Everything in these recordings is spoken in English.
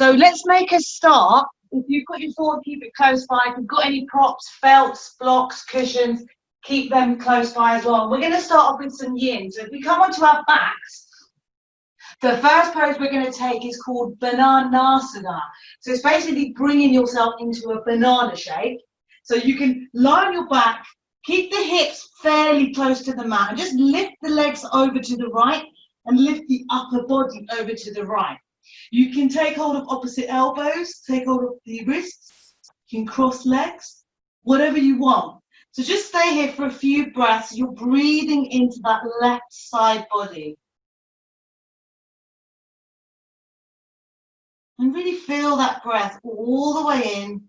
So let's make a start. If you've got your sword, keep it close by. If you've got any props, felts, blocks, cushions, keep them close by as well. We're going to start off with some yin. So if we come onto our backs, the first pose we're going to take is called Bananasana. So it's basically bringing yourself into a banana shape. So you can lie on your back, keep the hips fairly close to the mat, and just lift the legs over to the right and lift the upper body over to the right. You can take hold of opposite elbows, take hold of the wrists, you can cross legs, whatever you want. So just stay here for a few breaths. You're breathing into that left side body. And really feel that breath all the way in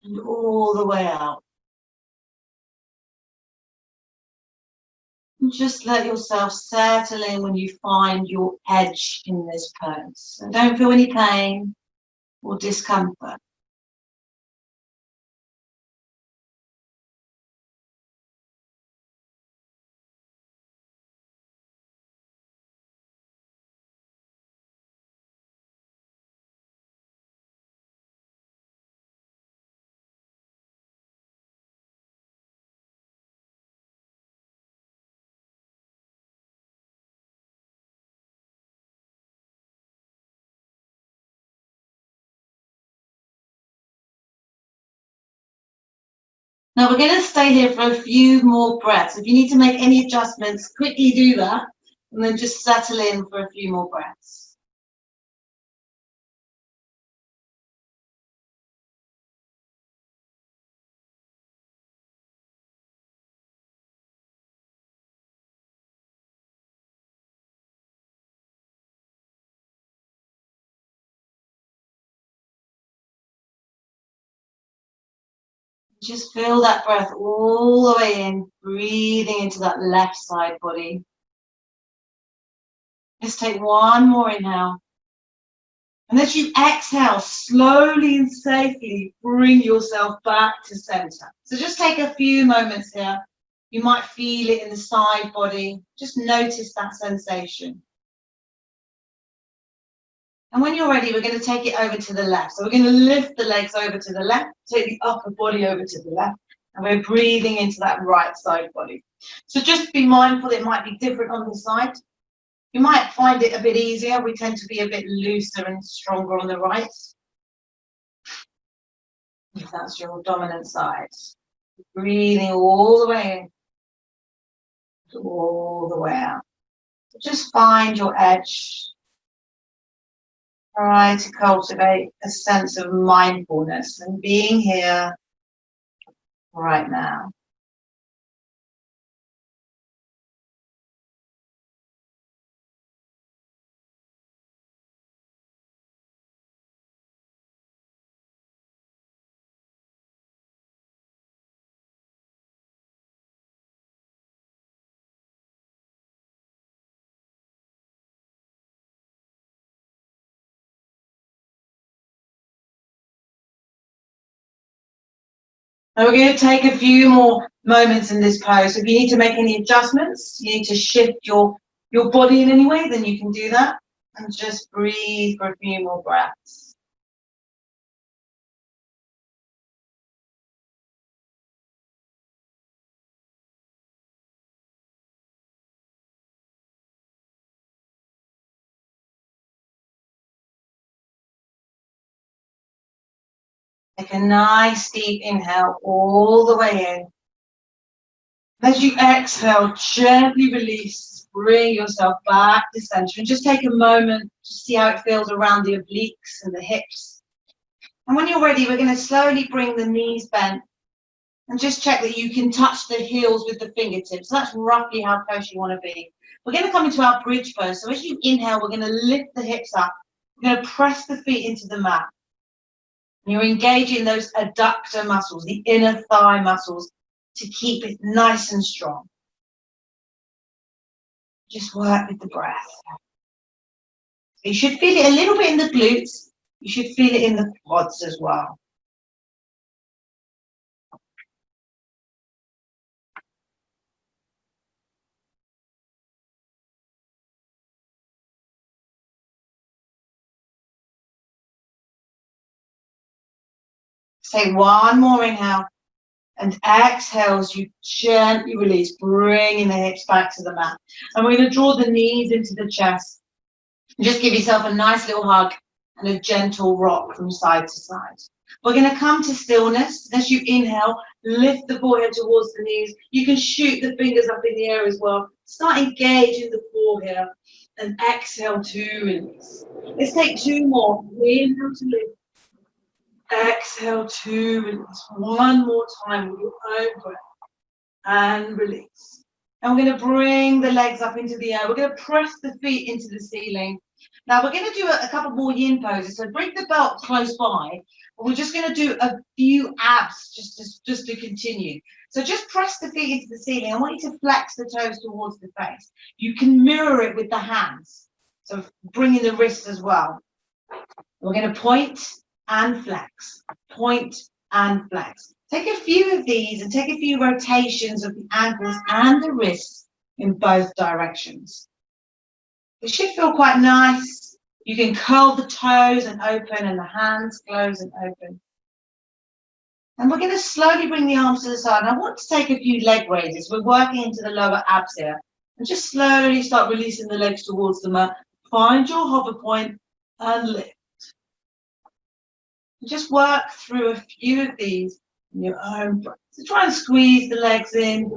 and all the way out. And just let yourself settle in when you find your edge in this pose. So don't feel any pain or discomfort. Now we're going to stay here for a few more breaths. If you need to make any adjustments, quickly do that and then just settle in for a few more breaths. Just feel that breath all the way in, breathing into that left side body. Just take one more inhale. And as you exhale, slowly and safely bring yourself back to center. So just take a few moments here. You might feel it in the side body. Just notice that sensation. And when you're ready, we're going to take it over to the left. So we're going to lift the legs over to the left, take the upper body over to the left, and we're breathing into that right side body. So just be mindful, it might be different on the side. You might find it a bit easier. We tend to be a bit looser and stronger on the right, if that's your dominant side. Breathing all the way in, all the way out. So just find your edge. Try to cultivate a sense of mindfulness and being here right now. Now we're going to take a few more moments in this pose. If you need to make any adjustments, you need to shift your body in any way, then you can do that. And just breathe for a few more breaths. Take a nice deep inhale all the way in. As you exhale, gently release, bring yourself back to center, and just take a moment to see how it feels around the obliques and the hips. And when you're ready, we're going to slowly bring the knees bent and just check that you can touch the heels with the fingertips. So that's roughly how close you want to be. We're going to come into our bridge pose. So as you inhale, we're going to lift the hips up. We're going to press the feet into the mat. And you're engaging those adductor muscles, the inner thigh muscles, to keep it nice and strong. Just work with the breath. You should feel it a little bit in the glutes. You should feel it in the quads as well. Take one more inhale and exhale as you gently release, bringing the hips back to the mat. And we're going to draw the knees into the chest. Just give yourself a nice little hug and a gentle rock from side to side. We're going to come to stillness. As you inhale, lift the forehead towards the knees. You can shoot the fingers up in the air as well. Start engaging the core here. And exhale to release. Let's take two more. Inhale to lift. Exhale to release. One more time with your own breath. And release. And we're going to bring the legs up into the air. We're going to press the feet into the ceiling. Now we're going to do a couple more yin poses. So bring the belt close by. We're just going to do a few abs just to continue. So just press the feet into the ceiling. I want you to flex the toes towards the face. You can mirror it with the hands. So bringing the wrists as well. We're going to point and flex. Point and flex. Take a few of these and take a few rotations of the ankles and the wrists in both directions. It should feel quite nice. You can curl the toes and open and the hands close and open. And we're going to slowly bring the arms to the side. And I want to take a few leg raises. We're working into the lower abs here. And just slowly start releasing the legs towards the mat. Find your hover point and lift. And just work through a few of these in your own breath. So try and squeeze the legs in,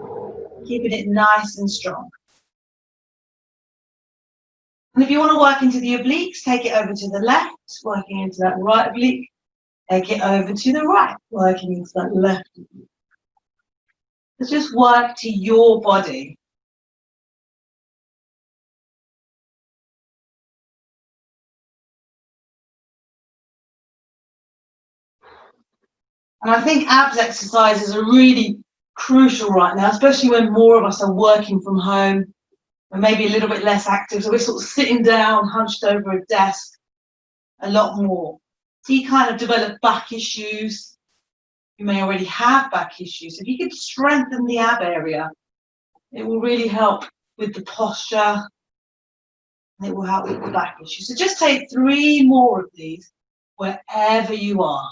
keeping it nice and strong. And if you want to work into the obliques, take it over to the left, working into that right oblique. Take it over to the right, working into that left oblique. So just work to your body. And I think abs exercises are really crucial right now, especially when more of us are working from home and maybe a little bit less active. So we're sort of sitting down, hunched over a desk a lot more. So you kind of develop back issues. You may already have back issues. If you could strengthen the ab area, it will really help with the posture. And it will help with the back issues. So just take 3 more of these wherever you are.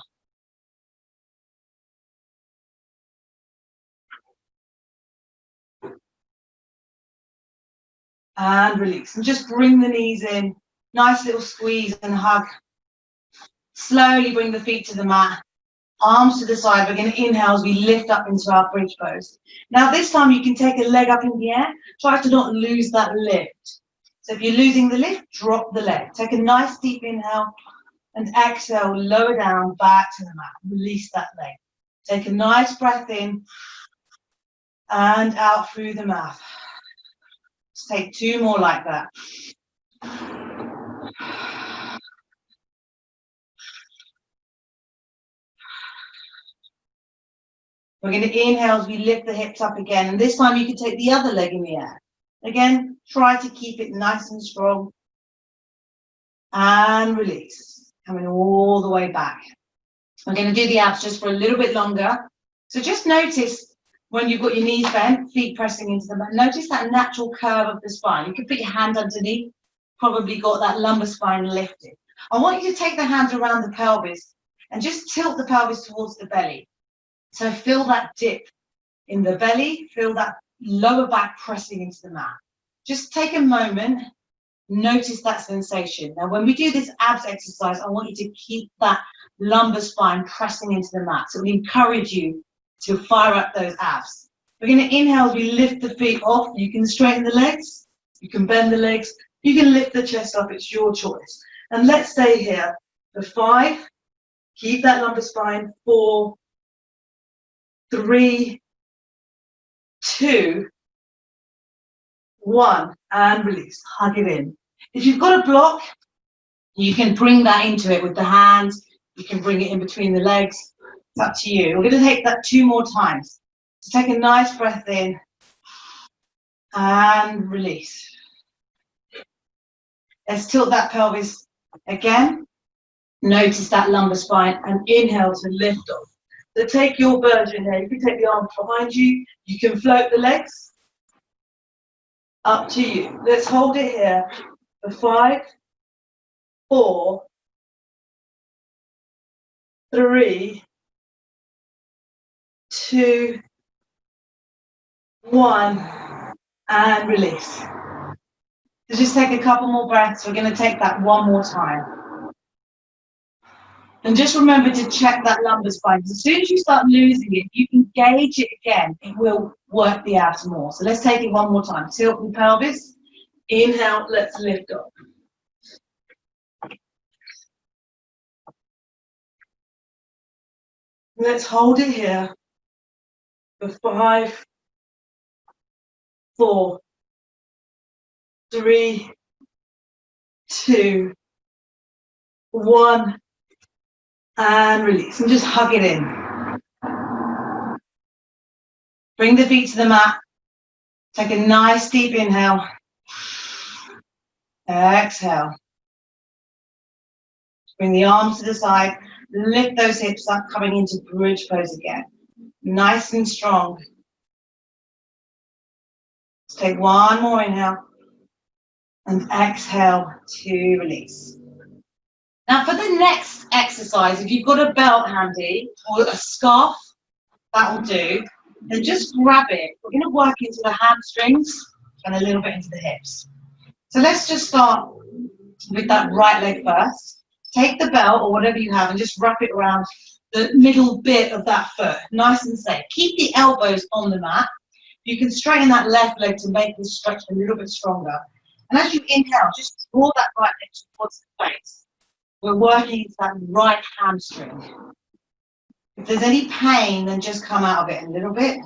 And release. And just bring the knees in. Nice little squeeze and hug. Slowly bring the feet to the mat. Arms to the side. We're going to inhale as we lift up into our bridge pose. Now this time you can take a leg up in the air. Try to not lose that lift. So if you're losing the lift, drop the leg. Take a nice deep inhale and exhale, lower down, back to the mat. Release that leg. Take a nice breath in and out through the mouth. Let's take 2 more like that. We're going to inhale as we lift the hips up again. And this time you can take the other leg in the air. Again, try to keep it nice and strong. And release. Coming all the way back. We're going to do the abs just for a little bit longer. So just notice when you've got your knees bent, feet pressing into the mat. Notice that natural curve of the spine. You can put your hand underneath. Probably got that lumbar spine lifted. I want you to take the hands around the pelvis and just tilt the pelvis towards the belly. So feel that dip in the belly, feel that lower back pressing into the mat. Just take a moment, notice that sensation. Now when we do this abs exercise, I want you to keep that lumbar spine pressing into the mat. So we encourage you to fire up those abs. We're going to inhale as we lift the feet off. You can straighten the legs, you can bend the legs, you can lift the chest up, it's your choice. And let's stay here for 5, keep that lumbar spine, 4, 3, 2, 1, and release. Hug it in. If you've got a block, you can bring that into it with the hands. You can bring it in between the legs. It's up to you. We're going to take that 2 more times. So take a nice breath in and release. Let's tilt that pelvis again. Notice that lumbar spine and inhale to lift off. So take your version here. You can take the arms behind you. You can float the legs. Up to you. Let's hold it here for 5, 4, 3, 2, 1, and release. So just take a couple more breaths. We're going to take that one more time. And just remember to check that lumbar spine. As soon as you start losing it, you can gauge it again. It will work the abs more. So let's take it one more time. Tilt the pelvis. Inhale, let's lift up. Let's hold it here for 5, 4, 3, 2, 1, and release. And just hug it in. Bring the feet to the mat. Take a nice deep inhale. Exhale. Bring the arms to the side. Lift those hips up, coming into bridge pose again. Nice and strong. Let's take one more inhale. And exhale to release. Now for the next exercise, if you've got a belt handy or a scarf, that'll do. Then just grab it. We're going to work into the hamstrings and a little bit into the hips. So let's just start with that right leg first. Take the belt or whatever you have and just wrap it around the middle bit of that foot, nice and safe. Keep the elbows on the mat. You can straighten that left leg to make this stretch a little bit stronger. And as you inhale, just draw that right leg towards the face. We're working into that right hamstring. If there's any pain, then just come out of it a little bit.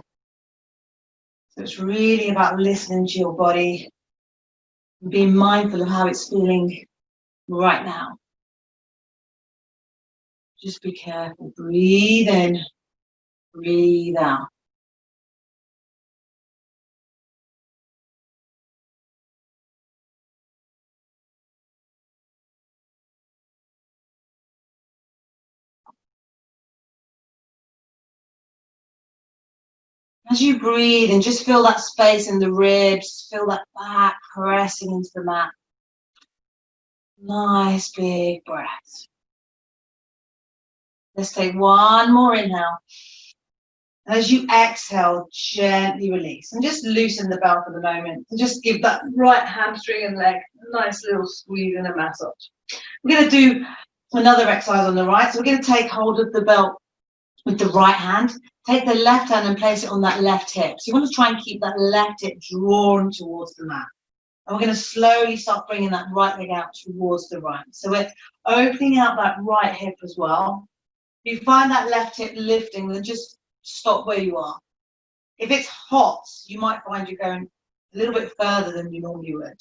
So it's really about listening to your body and being mindful of how it's feeling right now. Just be careful. Breathe in, breathe out. As you breathe and just feel that space in the ribs, feel that back pressing into the mat. Nice big breath. Let's take one more inhale. And as you exhale, gently release. And just loosen the belt for the moment. And just give that right hamstring and leg a nice little squeeze and a massage. We're going to do another exercise on the right. So we're going to take hold of the belt with the right hand. Take the left hand and place it on that left hip. So you want to try and keep that left hip drawn towards the mat. And we're going to slowly start bringing that right leg out towards the right. So we're opening out that right hip as well. If you find that left hip lifting, then just stop where you are. If it's hot, you might find you're going a little bit further than you normally would.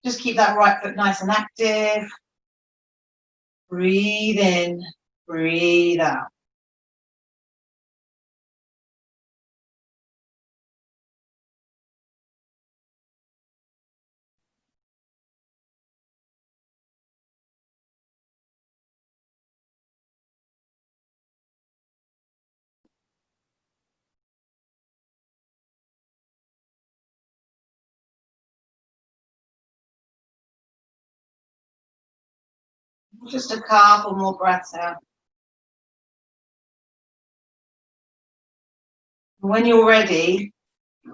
Just keep that right foot nice and active. Breathe in, breathe out. Just a couple more breaths out. When you're ready,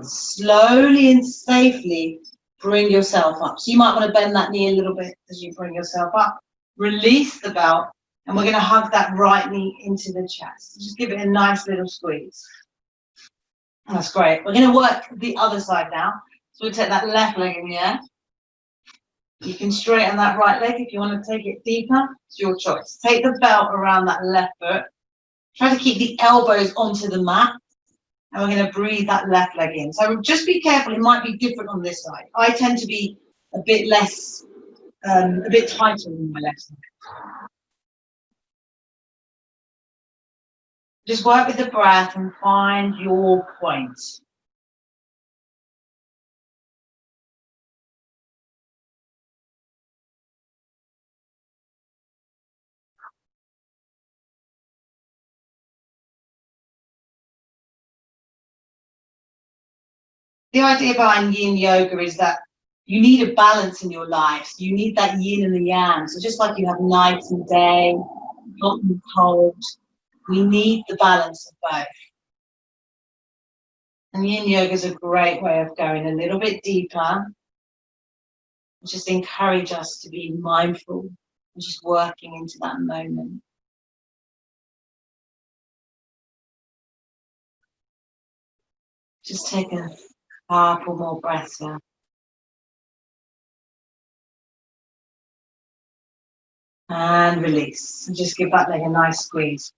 slowly and safely bring yourself up. So you might want to bend that knee a little bit as you bring yourself up. Release the belt, and we're going to hug that right knee into the chest. Just give it a nice little squeeze. That's great. We're going to work the other side now. So we'll take that left leg in the air. You can straighten that right leg if you want to take it deeper. It's your choice. Take the belt around that left foot. Try to keep the elbows onto the mat. And we're going to breathe that left leg in. So just be careful. It might be different on this side. I tend to be a bit less, a bit tighter on my left side. Just work with the breath and find your point. The idea behind yin yoga is that you need a balance in your life. You need that yin and the yang. So just like you have night and day, hot and cold, We need the balance of both. And yin yoga is a great way of going a little bit deeper. Just encourage us to be mindful and just working into that moment. Just take a couple more breaths here. And release. And just give that leg a nice squeeze.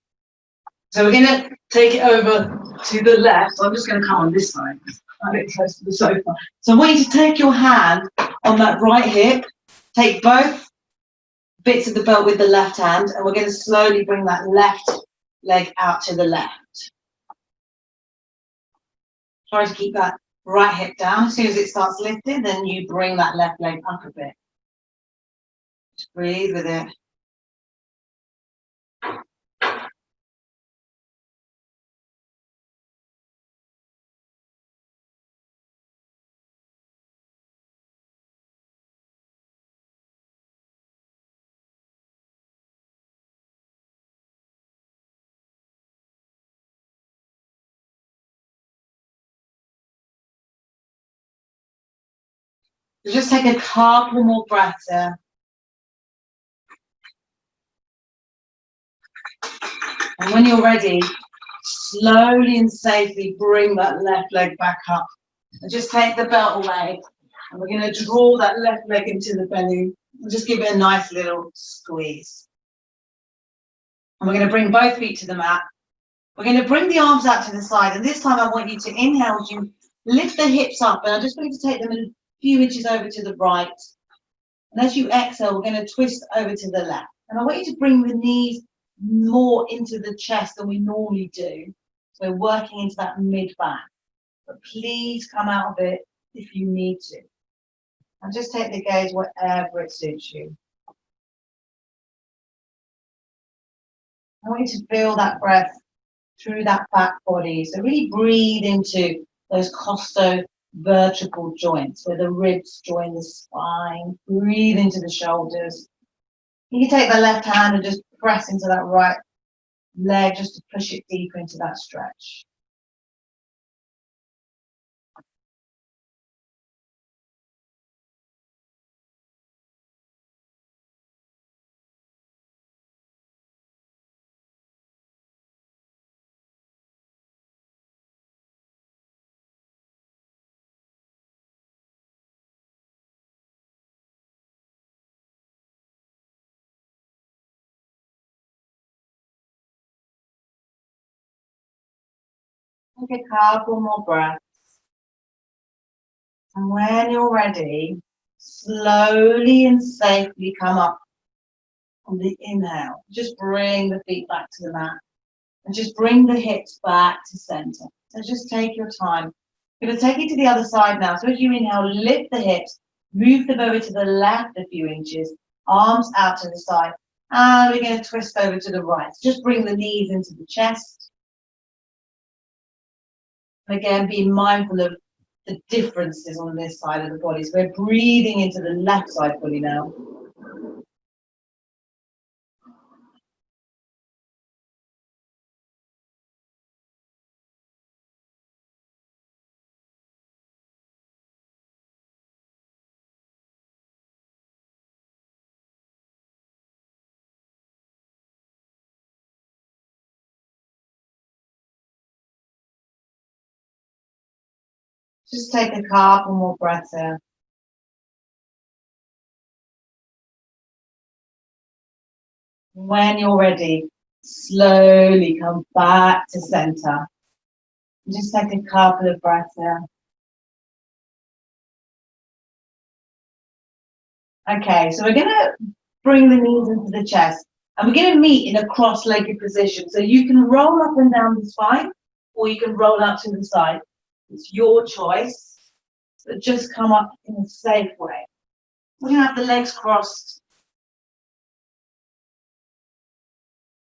So we're going to take it over to the left. So I'm just going to come on this side. A bit close to the sofa. So I want you to take your hand on that right hip. Take both bits of the belt with the left hand. And we're going to slowly bring that left leg out to the left. Try to keep that right hip down. As soon as it starts lifting, then you bring that left leg up a bit. Just breathe with it. So just take a couple more breaths there. And when you're ready, slowly and safely bring that left leg back up. And just take the belt away. And we're going to draw that left leg into the belly. And just give it a nice little squeeze. And we're going to bring both feet to the mat. We're going to bring the arms out to the side. And this time I want you to inhale as you lift the hips up. And I just want you to take them a few inches over to the right. And as you exhale, we're going to twist over to the left. And I want you to bring the knees more into the chest than we normally do. So we're working into that mid-back. But please come out of it if you need to. And just take the gaze wherever it suits you. I want you to feel that breath through that back body. So really breathe into those costo-vertebral joints where the ribs join the spine. Breathe into the shoulders. You can take the left hand and just press into that right leg just to push it deeper into that stretch. Take a couple more breaths. And when you're ready, slowly and safely come up on the inhale. Just bring the feet back to the mat. And just bring the hips back to center. So just take your time. I'm going to take it to the other side now. So as you inhale, lift the hips, move them over to the left a few inches, arms out to the side. And we're going to twist over to the right. So just bring the knees into the chest. Again, be mindful of the differences on this side of the body. So we're breathing into the left side fully now. Just take a couple more breaths there. When you're ready, slowly come back to center. Just take a couple of breaths there. Okay, so we're going to bring the knees into the chest. And we're going to meet in a cross-legged position. So you can roll up and down the spine, or you can roll out to the side. It's your choice. But just come up in a safe way. We're going to have the legs crossed.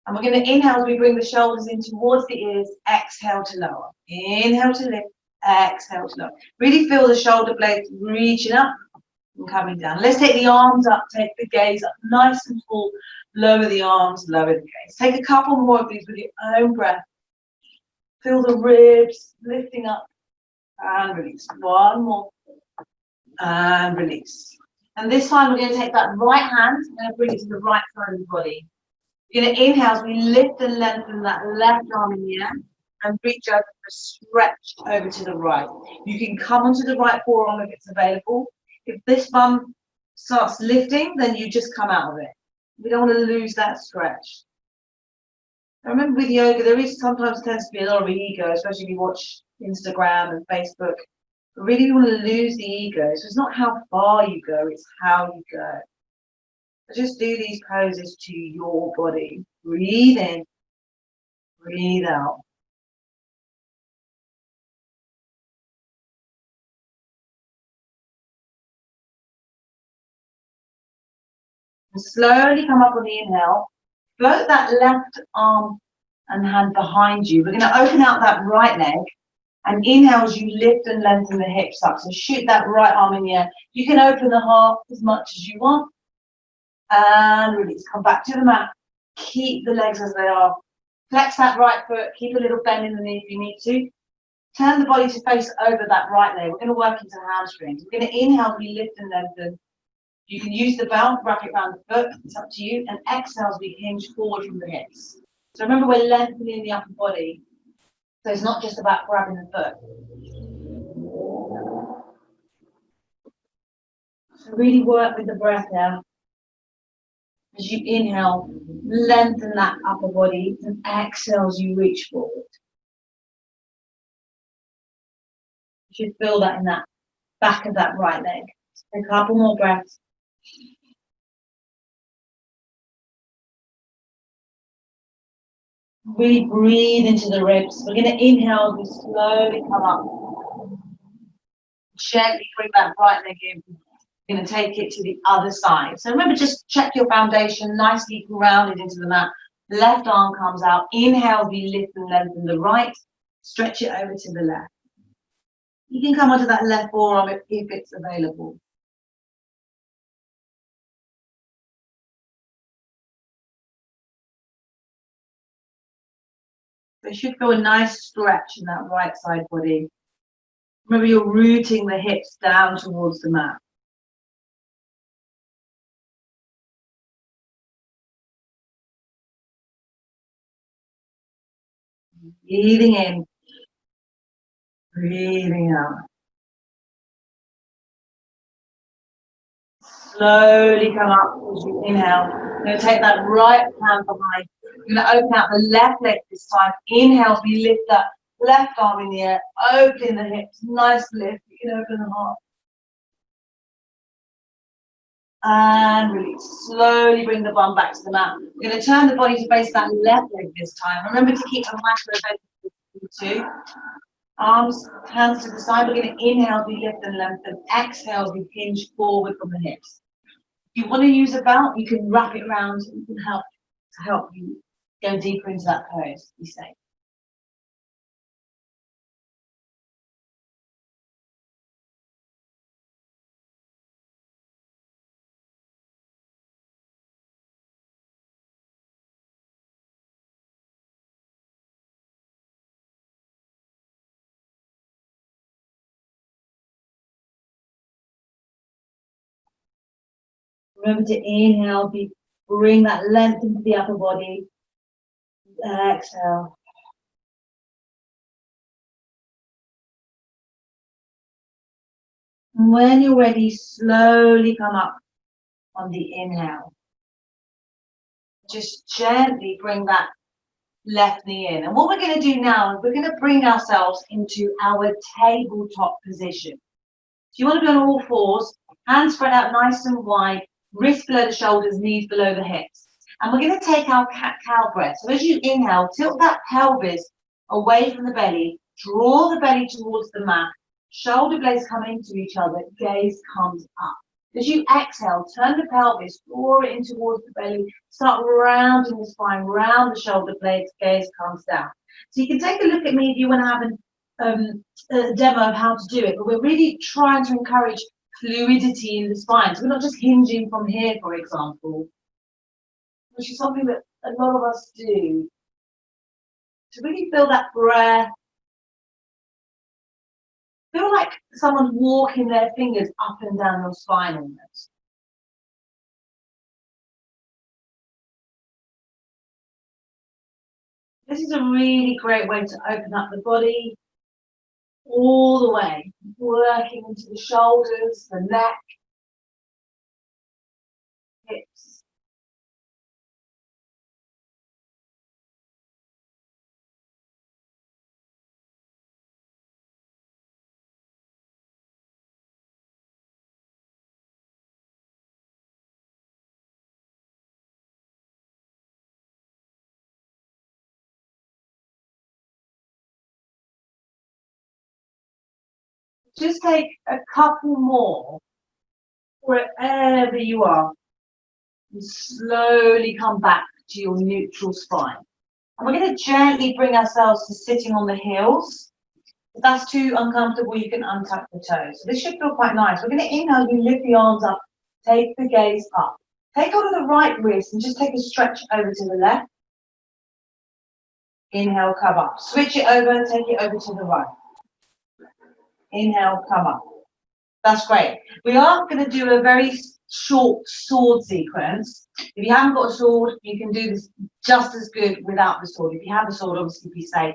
And we're going to inhale as we bring the shoulders in towards the ears. Exhale to lower. Inhale to lift. Exhale to lower. Really feel the shoulder blades reaching up and coming down. Let's take the arms up. Take the gaze up nice and full Lower the arms, lower the gaze. Take a couple more of these with your own breath. Feel the ribs lifting up and release. One more and release. And this time we're going to take that right hand and going to bring it to the right side of the body. You're going to inhale as we lift and lengthen that left arm in the air and reach over for a stretch over to the right. You can come onto the right forearm if it's available. If this bum starts lifting, then you just come out of it. We don't want to lose that stretch. I remember with yoga, there is sometimes tends to be a lot of ego, especially if you watch Instagram and Facebook. But really, you want to lose the ego. So it's not how far you go, it's how you go. So just do these poses to your body. Breathe in, breathe out. And slowly come up on the inhale. Float that left arm and hand behind you. We're going to open out that right leg. And inhale as you lift and lengthen the hips up. So shoot that right arm in the air. You can open the heart as much as you want. And release. Come back to the mat. Keep the legs as they are. Flex that right foot. Keep a little bend in the knee if you need to. Turn the body to face over that right leg. We're going to work into hamstrings. We're going to inhale, we lift and lengthen. You can use the belt, wrap it around the foot. It's up to you. And exhale as we hinge forward from the hips. So remember, we're lengthening the upper body. So it's not just about grabbing the foot. So really work with the breath now. As you inhale, lengthen that upper body, and exhale as you reach forward. You should feel that in that back of that right leg. A couple more breaths. Really breathe into the ribs. We're going to inhale, we slowly come up. Gently bring that right leg in. We're going to take it to the other side. So remember, just check your foundation, nicely grounded into the mat. Left arm comes out. Inhale, we lift and lengthen the right. Stretch it over to the left. You can come onto that left forearm if it's available. So you should feel a nice stretch in that right side body. Remember, you're rooting the hips down towards the mat. Breathing in, breathing out. Slowly come up as you inhale. You're going to take that right hand behind. You're going to open out the left leg this time. Inhale, we lift that left arm in the air, opening the hips, nice lift. You can open the heart. And release. Slowly bring the bum back to the mat. We're going to turn the body to face that left leg this time. Remember to keep the micro open too. Arms, hands to the side. We're going to inhale, we lift and lengthen. Exhale, we hinge forward from the hips. If you want to use a belt, you can wrap it around. It can help you go deeper into that pose. Be safe. Remember to inhale, bring that length into the upper body. Exhale. And when you're ready, slowly come up on the inhale. Just gently bring that left knee in. And what we're going to do now is we're going to bring ourselves into our tabletop position. So you want to be on all fours, hands spread out nice and wide, wrists below the shoulders, knees below the hips. And we're going to take our cat-cow breath. So as you inhale, tilt that pelvis away from the belly, draw the belly towards the mat, shoulder blades come into each other, gaze comes up. As you exhale, turn the pelvis, draw it in towards the belly, start rounding the spine, round the shoulder blades, gaze comes down. So you can take a look at me if you want to have a demo of how to do it, but we're really trying to encourage fluidity in the spine. So we're not just hinging from here, for example. which is something that a lot of us do. To really feel that breath. Feel like someone's walking their fingers up and down your spine almost. This is a really great way to open up the body all the way, working into the shoulders, the neck, hips. Just take a couple more wherever you are and slowly come back to your neutral spine. And we're going to gently bring ourselves to sitting on the heels. If that's too uncomfortable, you can untuck the toes. So this should feel quite nice. We're going to inhale, you lift the arms up, take the gaze up. Take hold of the right wrist and just take a stretch over to the left. Inhale, come up. Switch it over, take it over to the right. Inhale, come up. That's great. We are going to do a very short sword sequence. If you haven't got a sword, you can do this just as good without the sword. If you have a sword, obviously be safe.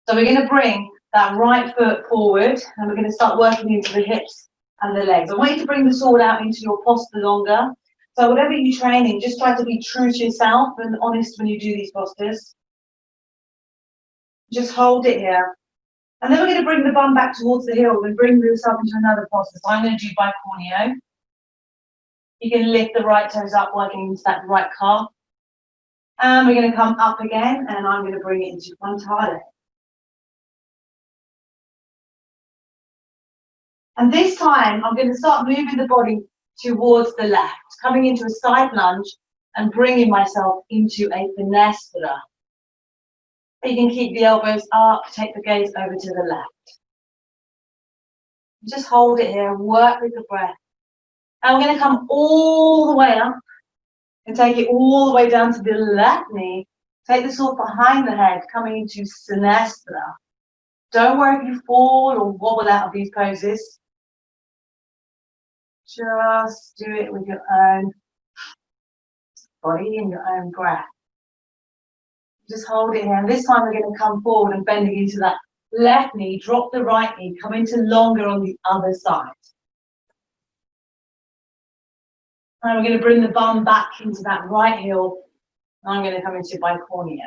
So we're going to bring that right foot forward and we're going to start working into the hips and the legs. I want you to bring the sword out into your posture longer. So whatever you're training, just try to be true to yourself and honest when you do these postures. Just hold it here. And then we're going to bring the bum back towards the heel and bring yourself into another posture. So I'm going to do bicorneo. You can lift the right toes up, working into that right calf. And we're going to come up again, and I'm going to bring it into frontale. And this time, I'm going to start moving the body towards the left, coming into a side lunge and bringing myself into a finestra. You can keep the elbows up, take the gaze over to the left. Just hold it here, work with the breath. And we're going to come all the way up and take it all the way down to the left knee. Take the sword behind the head, coming into sinestra. Don't worry if you fall or wobble out of these poses. Just do it with your own body and your own breath. Just hold it here. And this time we're going to come forward and bending into that left knee. Drop the right knee. Come into longer on the other side. And we're going to bring the bum back into that right heel. And I'm going to come into bicorneo.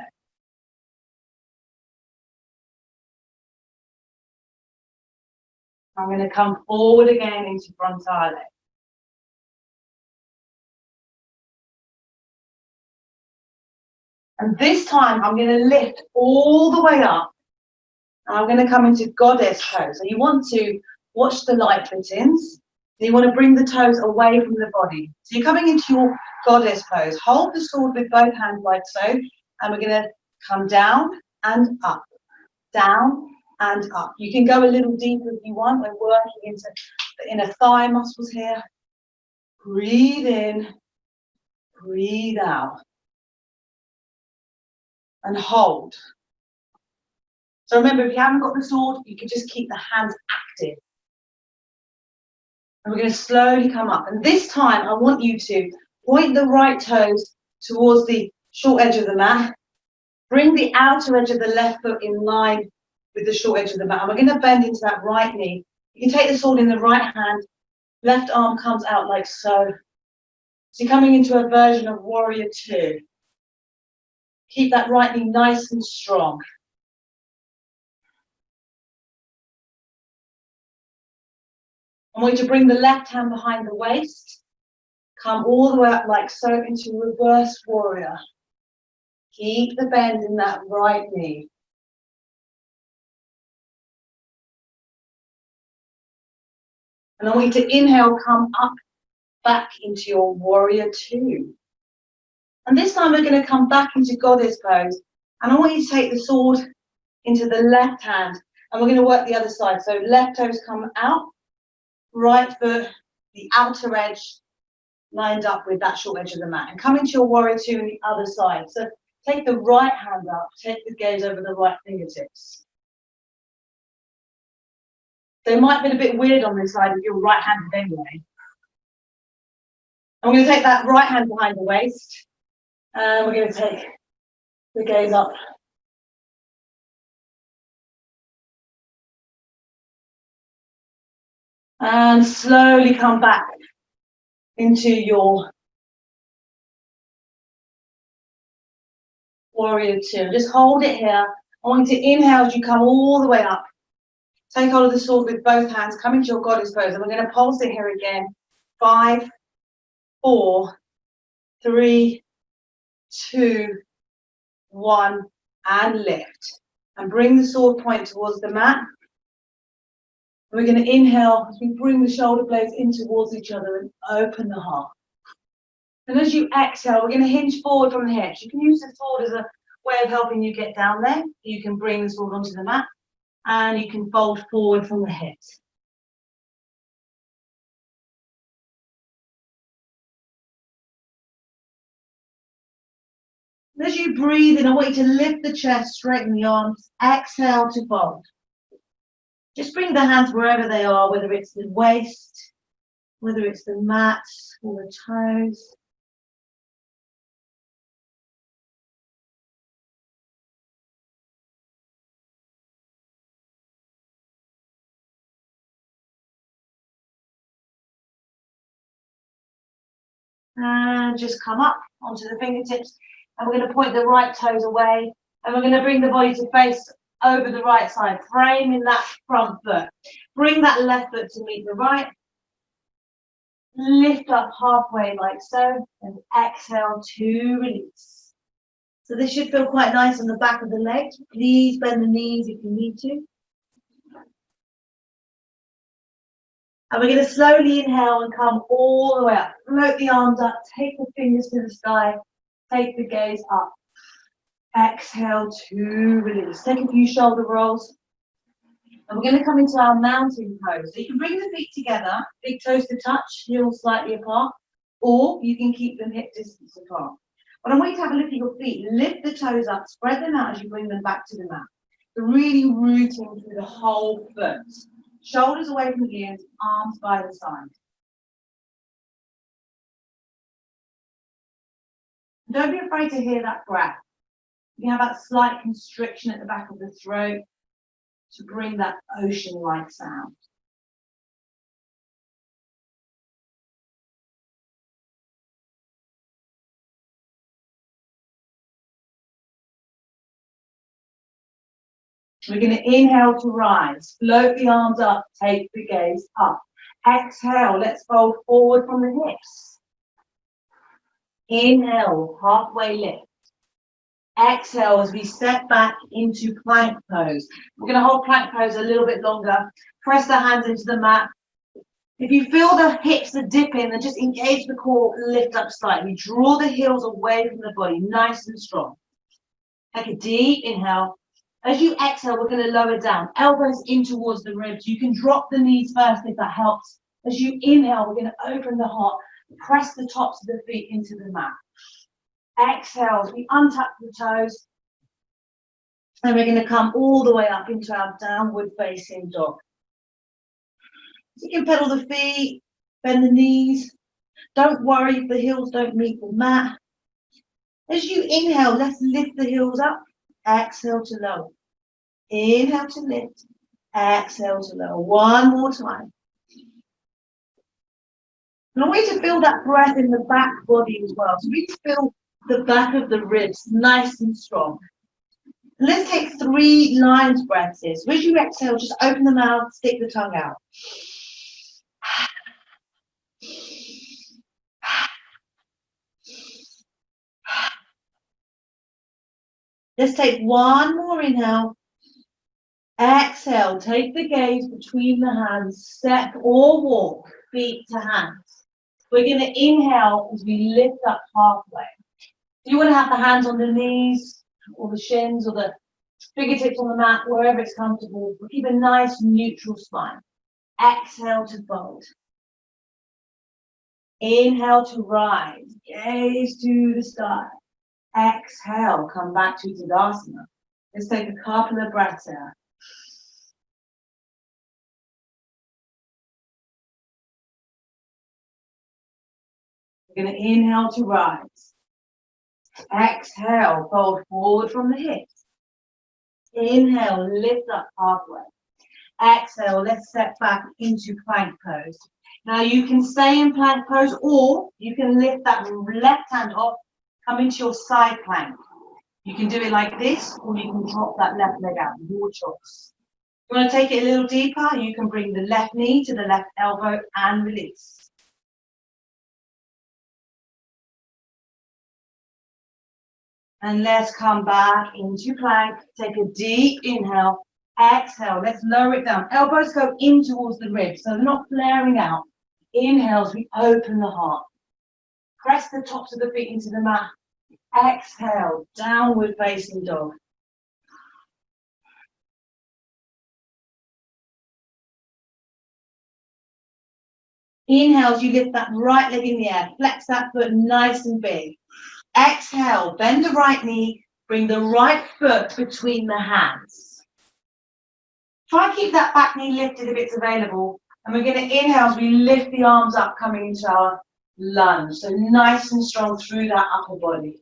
I'm going to come forward again into frontale. And this time I'm going to lift all the way up. And I'm going to come into goddess pose. So you want to watch the light fit-ins. You want to bring the toes away from the body. So you're coming into your goddess pose. Hold the sword with both hands like so. And we're going to come down and up. Down and up. You can go a little deeper if you want. We're working into the inner thigh muscles here. Breathe in. Breathe out. And hold. So remember, if you haven't got the sword, you can just keep the hands active. And we're going to slowly come up. And this time, I want you to point the right toes towards the short edge of the mat. Bring the outer edge of the left foot in line with the short edge of the mat. And we're going to bend into that right knee. You can take the sword in the right hand. Left arm comes out like so. So you're coming into a version of warrior two. Keep that right knee nice and strong. I want you to bring the left hand behind the waist. Come all the way up like so into reverse warrior. Keep the bend in that right knee. And I want you to inhale, come up, back into your warrior two. And this time we're going to come back into goddess pose. And I want you to take the sword into the left hand. And we're going to work the other side. So left toes come out, right foot, the outer edge, lined up with that short edge of the mat. And come into your warrior two on the other side. So take the right hand up, take the gaze over the right fingertips. They might be a bit weird on this side if you're right-handed anyway. I'm going to take that right hand behind the waist, and we're going to take the gaze up. And slowly come back into your warrior two. Just hold it here. I want you to inhale as you come all the way up. Take hold of the sword with both hands. Come into your goddess pose. And we're going to pulse it here again. 5, 4, 3, 2, 1, and lift. And bring the sword point towards the mat. We're going to inhale as we bring the shoulder blades in towards each other and open the heart. And as you exhale, we're going to hinge forward from the hips. You can use the sword as a way of helping you get down there. You can bring the sword onto the mat and you can fold forward from the hips. And as you breathe in, I want you to lift the chest, straighten the arms, exhale to fold. Just bring the hands wherever they are, whether it's the waist, whether it's the mat or the toes. And just come up onto the fingertips. And we're going to point the right toes away. And we're going to bring the body to face over the right side, framing that front foot. Bring that left foot to meet the right. Lift up halfway like so. And exhale to release. So this should feel quite nice on the back of the legs. Please bend the knees if you need to. And we're going to slowly inhale and come all the way up. Float the arms up, take the fingers to the sky, take the gaze up. Exhale to release. Take a few shoulder rolls. And we're going to come into our mountain pose. So you can bring the feet together, big toes to touch, heels slightly apart, or you can keep them hip distance apart. But I want you to have a look at your feet. Lift the toes up, spread them out as you bring them back to the mat. So really rooting through the whole foot. Shoulders away from the ears, arms by the side. Don't be afraid to hear that breath. You have that slight constriction at the back of the throat to bring that ocean-like sound. We're going to inhale to rise. Float the arms up, take the gaze up. Exhale, let's fold forward from the hips. Inhale, halfway lift. Exhale as we step back into plank pose. We're going to hold plank pose a little bit longer. Press the hands into the mat. If you feel the hips are dipping, then just engage the core, lift up slightly. Draw the heels away from the body, nice and strong. Take a deep inhale. As you exhale, we're going to lower down. Elbows in towards the ribs. You can drop the knees first if that helps. As you inhale, we're going to open the heart. Press the tops of the feet into the mat. Exhale as we untuck the toes. And we're going to come all the way up into our downward facing dog. So you can pedal the feet, bend the knees. Don't worry if the heels don't meet the mat. As you inhale, let's lift the heels up. Exhale to lower. Inhale to lift. Exhale to lower. One more time. And I want you to feel that breath in the back body as well. So we feel the back of the ribs nice and strong. And let's take 3 lion's breaths here. So as you exhale, just open the mouth, stick the tongue out. Let's take one more inhale. Exhale, take the gaze between the hands, step or walk, feet to hands. We're going to inhale as we lift up halfway. You want to have the hands on the knees or the shins or the fingertips on the mat, wherever it's comfortable. We'll keep a nice neutral spine. Exhale to fold. Inhale to rise, gaze to the sky. Exhale, come back to Tadasana. Let's take a couple of breaths here. We're going to inhale to rise. Exhale, fold forward from the hips. Inhale, lift up halfway. Exhale, let's step back into plank pose. Now you can stay in plank pose, or you can lift that left hand off, come into your side plank. You can do it like this, or you can drop that left leg out, your choice. You want to take it a little deeper, you can bring the left knee to the left elbow and release. And let's come back into plank. Take a deep inhale. Exhale. Let's lower it down. Elbows go in towards the ribs, so they're not flaring out. Inhale as we open the heart. Press the tops of the feet into the mat. Exhale. Downward facing dog. Inhale as you lift that right leg in the air. Flex that foot nice and big. Exhale, bend the right knee, bring the right foot between the hands. Try and keep that back knee lifted if it's available. And we're going to inhale as we lift the arms up, coming into our lunge. So nice and strong through that upper body.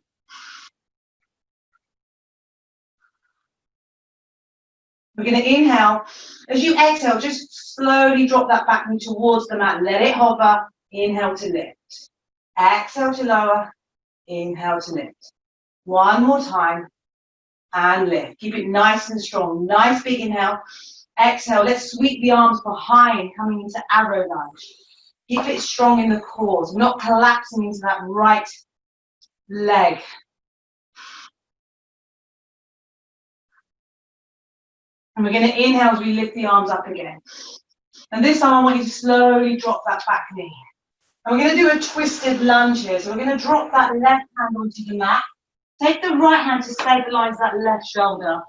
We're going to inhale. As you exhale, just slowly drop that back knee towards the mat. Let it hover. Inhale to lift. Exhale to lower. Inhale to lift. One more time. And lift. Keep it nice and strong. Nice big inhale. Exhale. Let's sweep the arms behind, coming into arrow lunge. Keep it strong in the core. So not collapsing into that right leg. And we're going to inhale as we lift the arms up again. And this time I want you to slowly drop that back knee. And we're going to do a twisted lunge here. So we're going to drop that left hand onto the mat. Take the right hand to stabilize that left shoulder.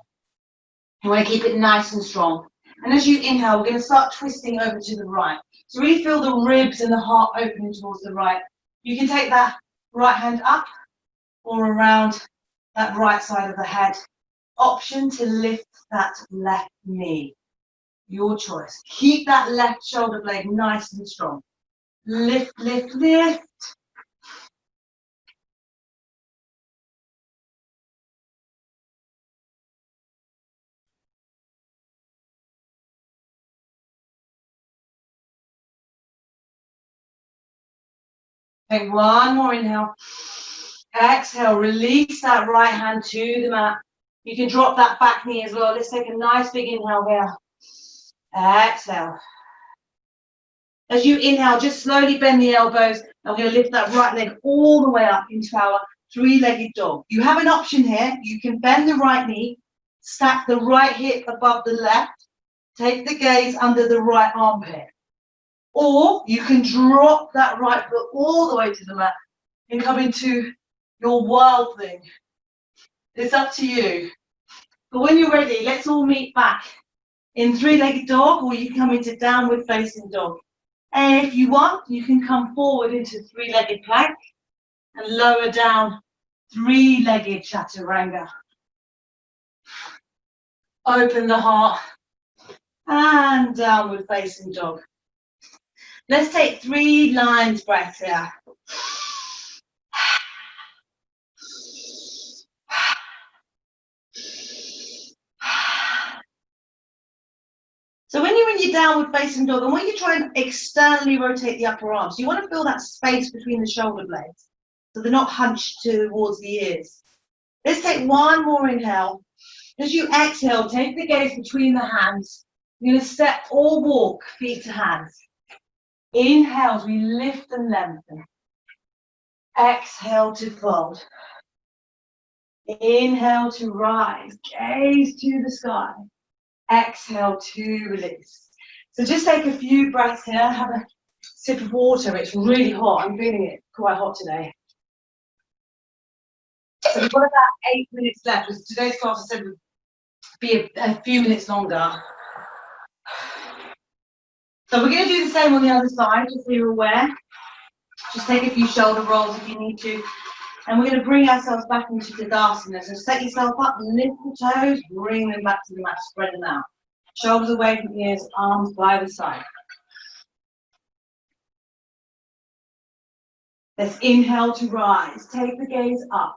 You want to keep it nice and strong. And as you inhale, we're going to start twisting over to the right. So really feel the ribs and the heart opening towards the right. You can take that right hand up or around that right side of the head. Option to lift that left knee. Your choice. Keep that left shoulder blade nice and strong. Lift, lift, lift. Take one more inhale. Exhale, release that right hand to the mat. You can drop that back knee as well. Let's take a nice big inhale here. Exhale. As you inhale, just slowly bend the elbows. And we're going to lift that right leg all the way up into our three-legged dog. You have an option here. You can bend the right knee, stack the right hip above the left, take the gaze under the right armpit. Or you can drop that right foot all the way to the mat and come into your wild thing. It's up to you. But when you're ready, let's all meet back in three-legged dog, or you can come into downward facing dog. And if you want, you can come forward into three-legged plank and lower down three-legged chaturanga. Open the heart and downward facing dog. Let's take 3 lines breaths here. So when you're in your downward facing dog, and when you try and externally rotate the upper arms, you want to feel that space between the shoulder blades, so they're not hunched towards the ears. Let's take one more inhale. As you exhale, take the gaze between the hands. You're going to step or walk feet to hands. Inhale as we lift and lengthen. Exhale to fold. Inhale to rise. Gaze to the sky. Exhale to release. So just take a few breaths here. Have a sip of water. It's really hot. I'm feeling it quite hot today. So we've got about 8 minutes left. Today's class I said would be a few minutes longer. So we're going to do the same on the other side, just so you're aware. Just take a few shoulder rolls if you need to. And we're going to bring ourselves back into Tadasana. So set yourself up, lift the toes, bring them back to the mat, spread them out. Shoulders away from ears, arms by the side. Let's inhale to rise. Take the gaze up.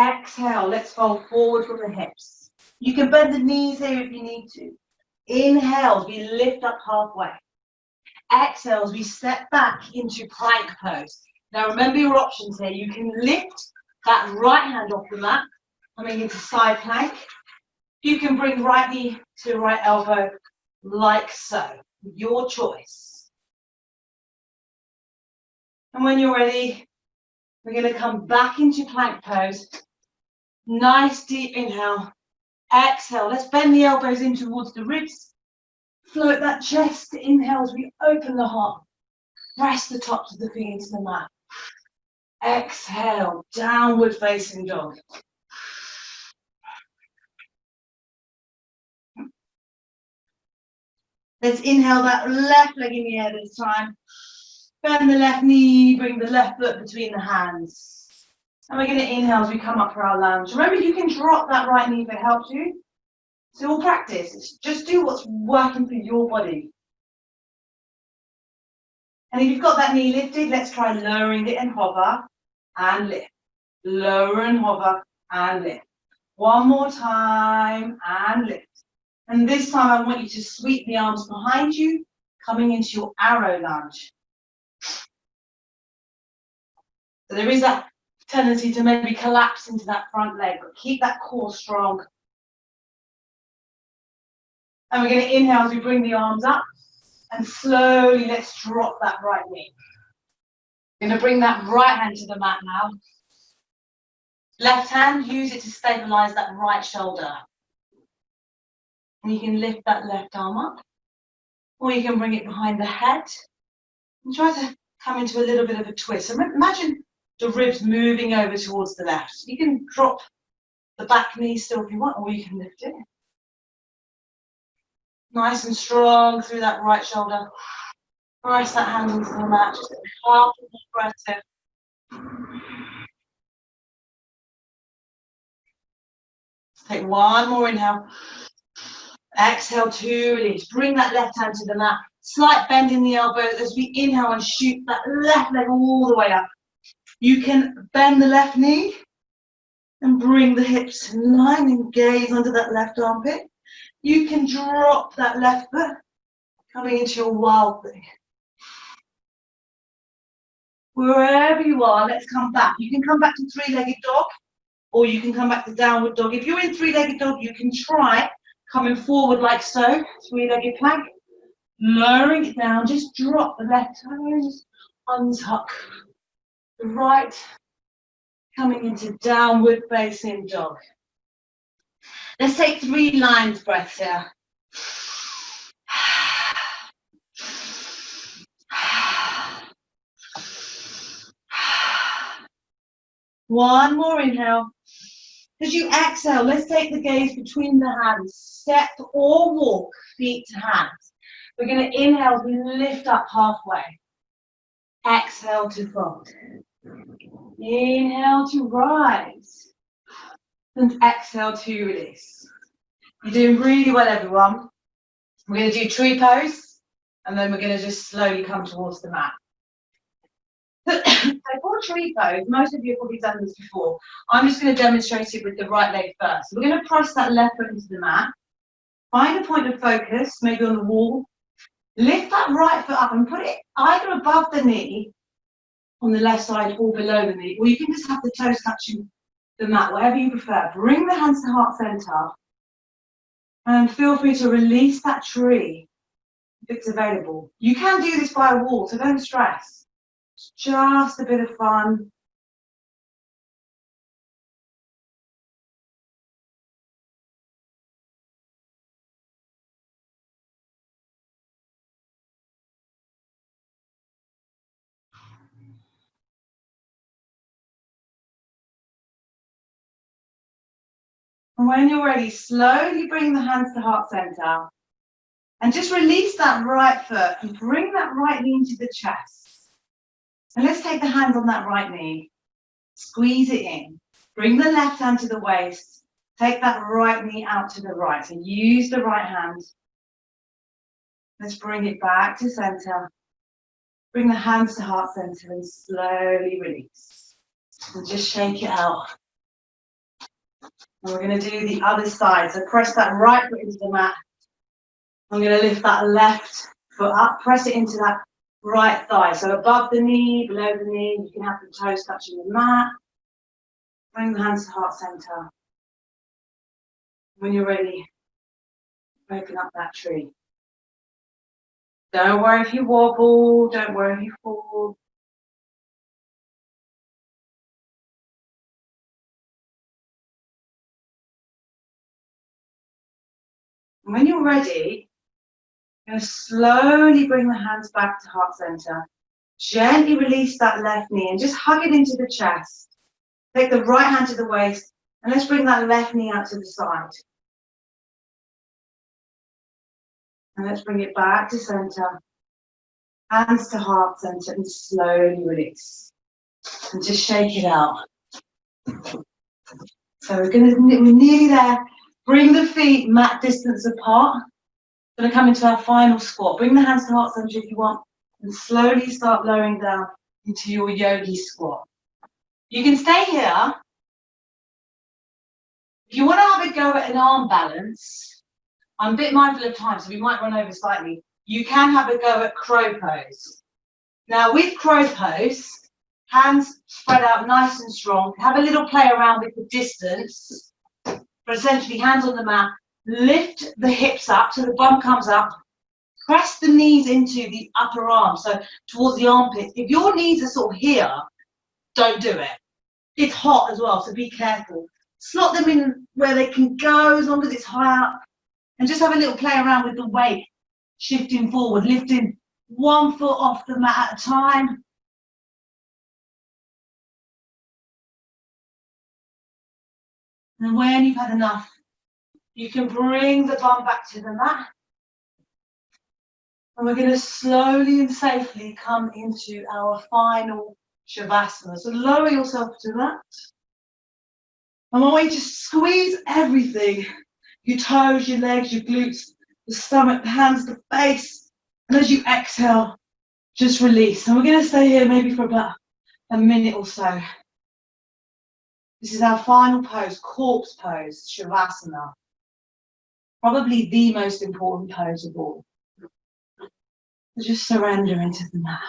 Exhale, let's fold forward from the hips. You can bend the knees here if you need to. Inhale as we lift up halfway. Exhale as we step back into plank pose. Now remember your options here. You can lift that right hand off the mat, coming into side plank. You can bring right knee to right elbow, like so. Your choice. And when you're ready, we're going to come back into plank pose. Nice deep inhale. Exhale. Let's bend the elbows in towards the ribs. Float that chest. Inhale as we open the heart. Press the tops of the feet into the mat. Exhale. Downward facing dog. Let's inhale that left leg in the air this time. Bend the left knee, bring the left foot between the hands. And we're going to inhale as we come up for our lunge. Remember, you can drop that right knee if it helps you. So we'll practice. Just do what's working for your body. And if you've got that knee lifted, let's try lowering it and hover and lift. Lower and hover and lift. One more time and lift. And this time I want you to sweep the arms behind you, coming into your arrow lunge. So there is that tendency to maybe collapse into that front leg, but keep that core strong. And we're going to inhale as we bring the arms up, and slowly let's drop that right knee. We're going to bring that right hand to the mat now. Left hand, use it to stabilize that right shoulder. And you can lift that left arm up, or you can bring it behind the head and try to come into a little bit of a twist. So imagine the ribs moving over towards the left. You can drop the back knee still if you want, or you can lift it. Nice and strong through that right shoulder. Press that hand into the mat. Just half of the breath in. Let's take one more inhale. Exhale to release. Bring that left hand to the mat. Slight bend in the elbow as we inhale and shoot that left leg all the way up. You can bend the left knee and bring the hips in line and gaze under that left armpit. You can drop that left foot, coming into your wild thing. Wherever you are, let's come back. You can come back to three-legged dog, or you can come back to downward dog. If you're in three-legged dog, you can try coming forward like so, three-legged plank. Lowering it down, just drop the left toes, untuck the right, coming into downward facing dog. Let's take 3 lines breaths here. One more inhale. As you exhale, let's take the gaze between the hands. Step or walk, feet to hands. We're going to inhale as we lift up halfway. Exhale to fold. Inhale to rise. And exhale to release. You're doing really well, everyone. We're going to do tree pose, and then we're going to just slowly come towards the mat. So for tree pose, most of you have probably done this before. I'm just going to demonstrate it with the right leg first. We're going to press that left foot into the mat. Find a point of focus, maybe on the wall. Lift that right foot up and put it either above the knee on the left side or below the knee, or you can just have the toes touching the mat, whatever you prefer. Bring the hands to heart center and feel free to release that tree if it's available. You can do this by a wall, so don't stress. It's just a bit of fun. And when you're ready, slowly bring the hands to heart center and just release that right foot and bring that right knee into the chest. And let's take the hand on that right knee. Squeeze it in. Bring the left hand to the waist. Take that right knee out to the right. So use the right hand. Let's bring it back to center. Bring the hands to heart center and slowly release. And just shake it out. And we're going to do the other side. So press that right foot into the mat. I'm going to lift that left foot up. Press it into that right thigh. So above the knee, below the knee. You can have the toes touching the mat. Bring the hands to heart center. When you're ready, open up that tree. Don't worry if you wobble. Don't worry if you fall. And when you're ready, you're going to slowly bring the hands back to heart center. Gently release that left knee and just hug it into the chest. Take the right hand to the waist and let's bring that left knee out to the side. And let's bring it back to center. Hands to heart center and slowly release. And just shake it out. So we're nearly there. Bring the feet mat distance apart. We're going to come into our final squat. Bring the hands to heart center if you want. And slowly start lowering down into your yogi squat. You can stay here. If you want to have a go at an arm balance, I'm a bit mindful of time, so we might run over slightly. You can have a go at crow pose. Now with crow pose, hands spread out nice and strong. Have a little play around with the distance. But essentially hands on the mat. Lift the hips up so the bum comes up. Press the knees into the upper arm, so towards the armpits. If your knees are sort of here, don't do it. It's hot as well, so be careful. Slot them in where they can go as long as it's high up. And just have a little play around with the weight. Shifting forward, lifting one foot off the mat at a time. And when you've had enough, you can bring the bum back to the mat. And we're going to slowly and safely come into our final Shavasana. So lower yourself to that. And I want you to squeeze everything. Your toes, your legs, your glutes, the stomach, the hands, the face. And as you exhale, just release. And we're going to stay here maybe for about a minute or so. This is our final pose, corpse pose, Shavasana. Probably the most important pose of all. So just surrender into the mat.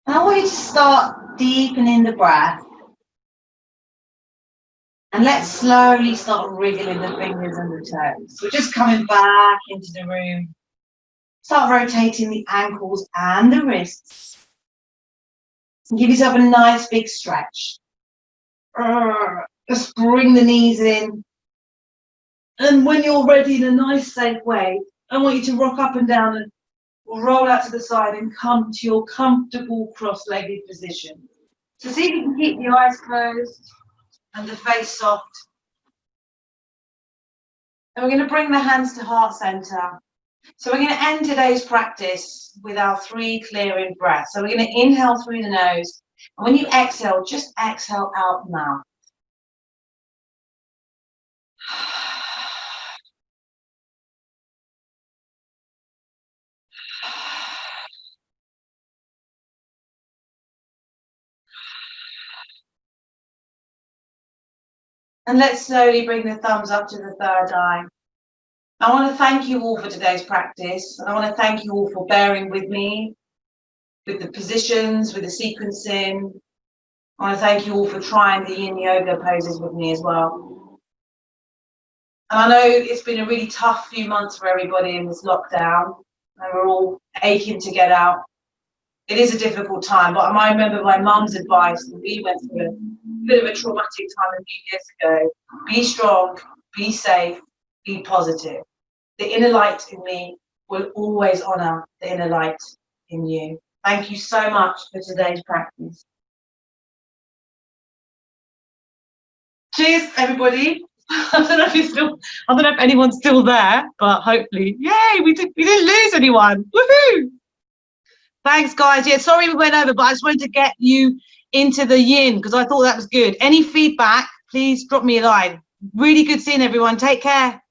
Now I want you to start deepening the breath. And let's slowly start wriggling the fingers and the toes. We're just coming back into the room. Start rotating the ankles and the wrists. And give yourself a nice big stretch. Just bring the knees in. And when you're ready in a nice safe way, I want you to rock up and down and roll out to the side and come to your comfortable cross-legged position. So see if you can keep the eyes closed and the face soft. And we're going to bring the hands to heart center. So we're going to end today's practice with our 3 clearing breaths. So we're going to inhale through the nose. And when you exhale, just exhale out the mouth. And let's slowly bring the thumbs up to the third eye. I want to thank you all for today's practice. And I want to thank you all for bearing with me, with the positions, with the sequencing. I want to thank you all for trying the yin yoga poses with me as well. And I know it's been a really tough few months for everybody in this lockdown, and we're all aching to get out. It is a difficult time, but I remember my mum's advice when we went through a bit of a traumatic time a few years ago. Be strong, be safe, be positive. The inner light in me will always honour the inner light in you. Thank you so much for today's practice. Cheers, everybody. I don't know if anyone's still there, but hopefully, yay, we didn't lose anyone. Woohoo! Thanks, guys. Yeah, sorry we went over, but I just wanted to get you into the yin because I thought that was good. Any feedback, please drop me a line. Really good seeing everyone. Take care.